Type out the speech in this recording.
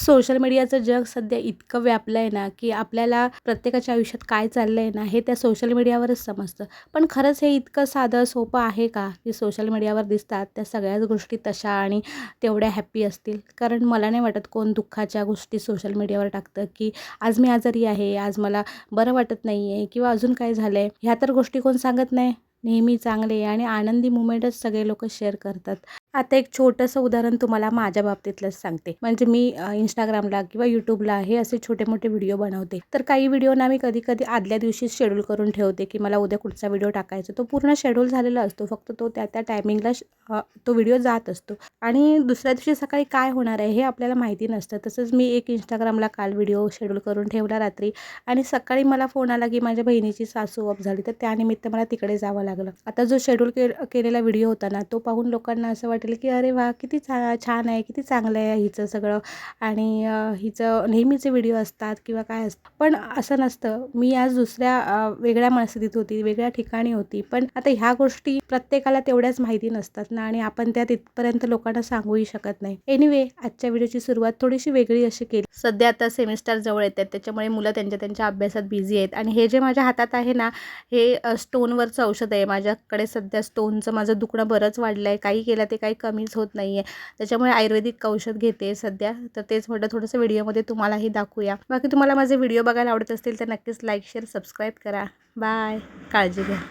Social मीडियाचं जग सध्या इतकं व्यापलं आहे ना, की आपल्याला प्रत्येकाच्या आयुष्यात काय चाललं आहे ना, हे त्या सोशल मीडियावरच समजतं. पण खरंच हे इतकं साधं सोपं आहे का, की सोशल मीडियावर दिसतात त्या सगळ्याच गोष्टी तशा आणि तेवढ्या हॅप्पी असतील? कारण मला नाही वाटत कोण दुःखाच्या गोष्टी सोशल मीडियावर टाकतं, की आज मी आजारी आहे, आज मला बरं वाटत नाही आहे किंवा अजून काय झालं आहे. ह्या तर गोष्टी कोण सांगत नाही. नेहमी चांगले आणि आनंदी मोमेंटच सगळे लोकं शेअर करतात. आता एक छोटंसं उदाहरण तुम्हाला माझ्या बाबतीतलंच सांगते. म्हणजे मी Instagramला किंवा YouTubeला हे असे छोटे-मोठे व्हिडिओ बनवते. तर काही व्हिडिओना मी कधी-कधी आदल्या दिवशीच शेड्यूल करून ठेवते, की मला उद्या कुठचा व्हिडिओ टाकायचा. तो पूर्ण शेड्यूल झालेला असतो. फक्त तो त्या टायमिंगला तो व्हिडिओ जात असतो आणि दुसऱ्या दिवशी सकाळी काय होणार आहे हे आपल्याला माहिती नसतं. तसंच मी एक Instagramला काल व्हिडिओ शेड्यूल करून ठेवला रात्री आणि सकाळी मला फोन आला, की माझ्या बहिणीची सासू ऑफ झाली. तर त्यानिमित्त मला तिकडे जावं लागलं. आता जो शेड्यूल केलेला व्हिडिओ होता ना, तो पाहून लोकांना असं वाटेल, की "अरे वाह! किती छान आहे, किती चांगलं आहे हिचं सगळं आणि हिचं नेहमीचे व्हिडिओ असतात किंवा काय असतं." पण असं नसतं. मी आज दुसऱ्या वेगळ्या मनस्थितीत होती, वेगळ्या ठिकाणी होती. पण आता ह्या गोष्टी प्रत्येकाला तेवढ्याच माहिती नसतात ना आणि आपण त्या तिथपर्यंत लोकांना सांगूही शकत नाही. एनिवे आजच्या व्हिडिओची सुरुवात थोडीशी वेगळी अशी केली. सध्या आता सेमिस्टर जवळ येतात, त्याच्यामुळे मुलं त्यांच्या अभ्यासात बिझी आहेत आणि हे जे माझ्या हातात आहे ना, हे स्टोनवरचं औषध आहे. माझ्याकडे सध्या स्टोनचं माझं दुखणं बरंच वाढलं आहे. काही केलं ते काही कमीच होत नाही आहे. त्याच्यामुळे आयुर्वेदिक औषध घेते सध्या. तर तेच म्हटलं थोडंसं व्हिडिओमध्ये तुम्हालाही दाखवूया. बाकी तुम्हाला माझे व्हिडिओ बघायला आवडत असतील तर नक्कीच लाईक, शेअर, सबस्क्राईब करा. बाय. काळजी घ्या.